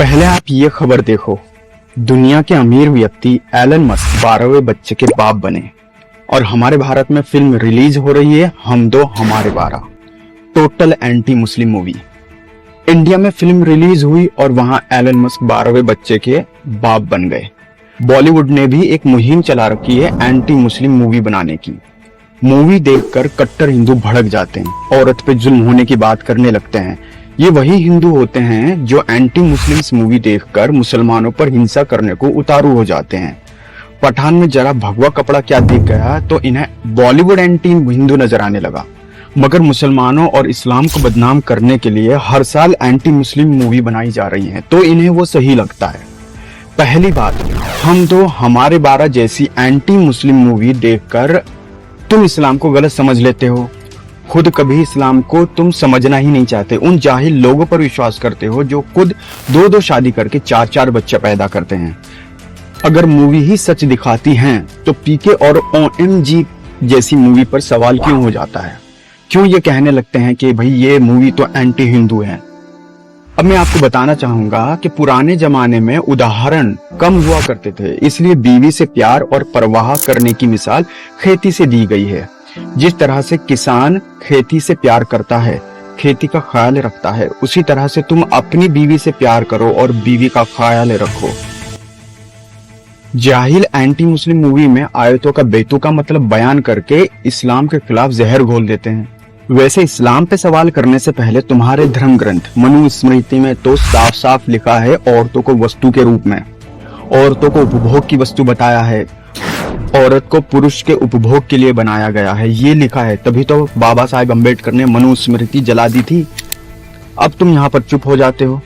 पहले आप ये खबर देखो, दुनिया के अमीर व्यक्ति एलन मस्क 12वें बच्चे के बाप बने और हमारे भारत में फिल्म रिलीज हो रही है हम दो हमारे 12। Total anti Muslim movie. India में फिल्म रिलीज हुई और वहां एलन मस्क 12वें बच्चे के बाप बन गए। बॉलीवुड ने भी एक मुहिम चला रखी है एंटी मुस्लिम मूवी बनाने की। मूवी देखकर कट्टर हिंदू भड़क जाते हैं, औरत पे जुल्म होने की बात करने लगते हैं। ये वही हिंदू होते हैं जो एंटी मुस्लिम्स मूवी देखकर मुसलमानों पर हिंसा करने को उतारू हो जाते हैं। पठान में जरा भगवा कपड़ा क्या दिख गया तो इन्हें बॉलीवुड एंटी हिंदू नजर आने लगा। मगर मुसलमानों और इस्लाम को बदनाम करने के लिए हर साल एंटी मुस्लिम मूवी बनाई जा रही है तो इन्हें वो सही लगता है। पहली बात, हम दो हमारे 12 जैसी एंटी मुस्लिम मूवी देखकर तुम इस्लाम को गलत समझ लेते हो। खुद कभी इस्लाम को तुम समझना ही नहीं चाहते। उन जाहिल लोगों पर विश्वास करते हो जो खुद 2-2 शादी करके 4-4 बच्चे पैदा करते हैं। अगर मूवी ही सच दिखाती हैं तो पीके और OMG जैसी मूवी पर सवाल क्यों हो जाता है? क्यों ये कहने लगते हैं कि भाई ये मूवी तो एंटी हिंदू है? अब मैं आपको बताना चाहूंगा कि पुराने जमाने में उदाहरण कम हुआ करते थे, इसलिए बीवी से प्यार और परवाह करने की मिसाल खेती से दी गई है। जिस तरह से किसान खेती से प्यार करता है, खेती का ख्याल रखता है, उसी तरह से तुम अपनी बीवी से प्यार करो और बीवी का ख्याल रखो। जाहिल एंटी मुस्लिम मूवी में आयतों का बेतुका मतलब बयान करके इस्लाम के खिलाफ जहर घोल देते हैं। वैसे इस्लाम पे सवाल करने से पहले तुम्हारे धर्म ग्रंथ मनुस्मृति में तो साफ साफ लिखा है औरतों को वस्तु के रूप में, औरतों को उपभोग की वस्तु बताया है, औरत को पुरुष के उपभोग के लिए बनाया गया है, ये लिखा है। तभी तो बाबा साहेब अम्बेडकर ने मनुस्मृति जला दी थी। अब तुम यहाँ पर चुप हो जाते हो।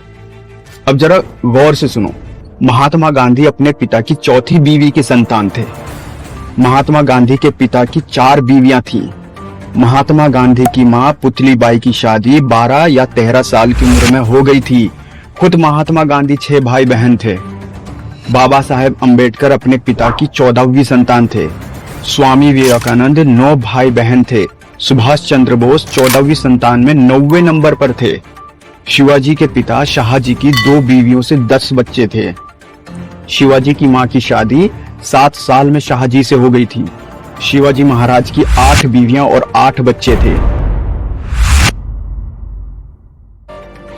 अब जरा गौर से सुनो। महात्मा गांधी अपने पिता की चौथी बीवी के संतान थे। महात्मा गांधी के पिता की 4 बीवियां थीं। महात्मा गांधी की मां पुतली बाई की शादी 12 या 13 साल की उम्र में हो गई थी। खुद महात्मा गांधी 6 भाई बहन थे। बाबा साहेब अम्बेडकर अपने पिता की 14वीं संतान थे। स्वामी विवेकानंद 9 भाई बहन थे। सुभाष चंद्र बोस 14वीं संतान में 9वें नंबर पर थे। शिवाजी के पिता शाहजी की 2 बीवियों से 10 बच्चे थे। शिवाजी की मां की शादी 7 साल में शाहजी से हो गई थी। शिवाजी महाराज की 8 बीवियां और 8 बच्चे थे।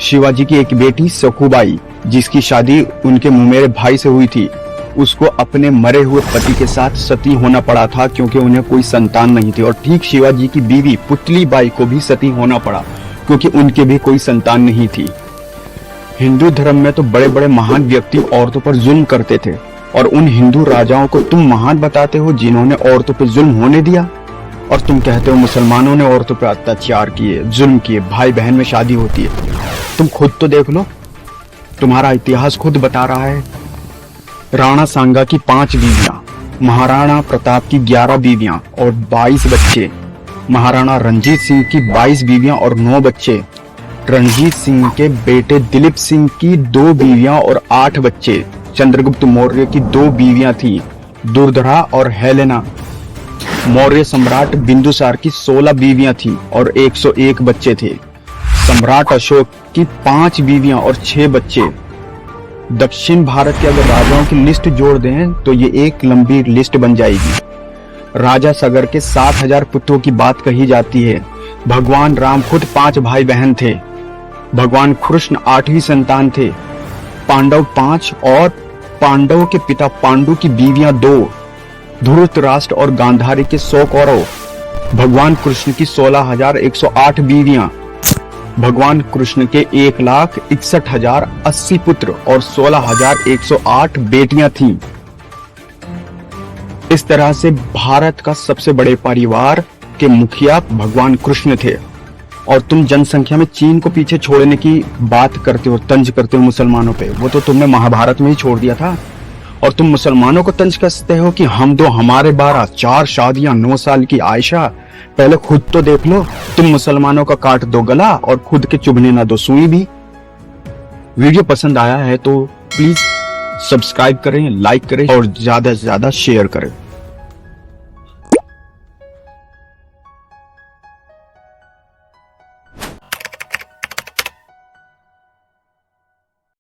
शिवाजी की एक बेटी सखुबाई, जिसकी शादी उनके मुमेरे भाई से हुई थी, उसको अपने मरे हुए पति के साथ सती होना पड़ा था क्योंकि उन्हें कोई संतान नहीं थी। और ठीक शिवाजी की बीवी पुतली बाई को भी सती होना पड़ा क्योंकि उनके भी कोई संतान नहीं थी। हिंदू धर्म में तो बड़े बड़े महान व्यक्ति औरतों पर जुल्म करते थे और उन हिंदू राजाओं को तुम महान बताते हो जिन्होंने औरतों पर जुल्म होने दिया। और तुम कहते हो मुसलमानों ने औरतों पर अत्याचार किए, जुल्म किए, भाई बहन में शादी होती है। तुम खुद तो देख लो, तुम्हारा इतिहास खुद बता रहा है। राणा सांगा की 5 बीवियां, महाराणा प्रताप की 11 बीवियां और 22 बच्चे, महाराणा रंजीत सिंह की 22 बीवियां और 9 बच्चे, रणजीत सिंह के बेटे दिलीप सिंह की 2 बीवियां और 8 बच्चे, चंद्रगुप्त मौर्य की 2 बीवियां थी, दुर्धरा और हेलेना। मौर्य सम्राट बिंदुसार की 16 बीवियां थी और 101 बच्चे थे। सम्राट अशोक की 5 बीवियां और 6 बच्चे। दक्षिण भारत के अगर राजाओं की लिस्ट जोड़ दें तो ये एक लंबी लिस्ट बन जाएगी। राजा सगर के 7000 पुत्रों की बात कही जाती है। भगवान राम खुद 5 भाई बहन थे। भगवान कृष्ण 8वीं संतान थे। पांडव 5 और पांडव के पिता पांडु की बीवियां 2। धृतराष्ट्र और गांधारी के 100 कौरव। भगवान कृष्ण की 16,108 बीवियां। भगवान कृष्ण के 1,61,080 पुत्र और 16,108 बेटियां थीं। इस तरह से भारत का सबसे बड़े परिवार के मुखिया भगवान कृष्ण थे। और तुम जनसंख्या में चीन को पीछे छोड़ने की बात करते हो, तंज करते हो मुसलमानों पे। वो तो तुमने महाभारत में ही छोड़ दिया था। और तुम मुसलमानों को तंज कसते हो कि हम दो हमारे 12, 4 शादियां, 9 साल की आयशा। पहले खुद तो देख लो। तुम मुसलमानों का काट दो गला और खुद के चुभने ना दो सुई भी। वीडियो पसंद आया है तो प्लीज सब्सक्राइब करें, लाइक करें और ज्यादा से ज्यादा शेयर करें।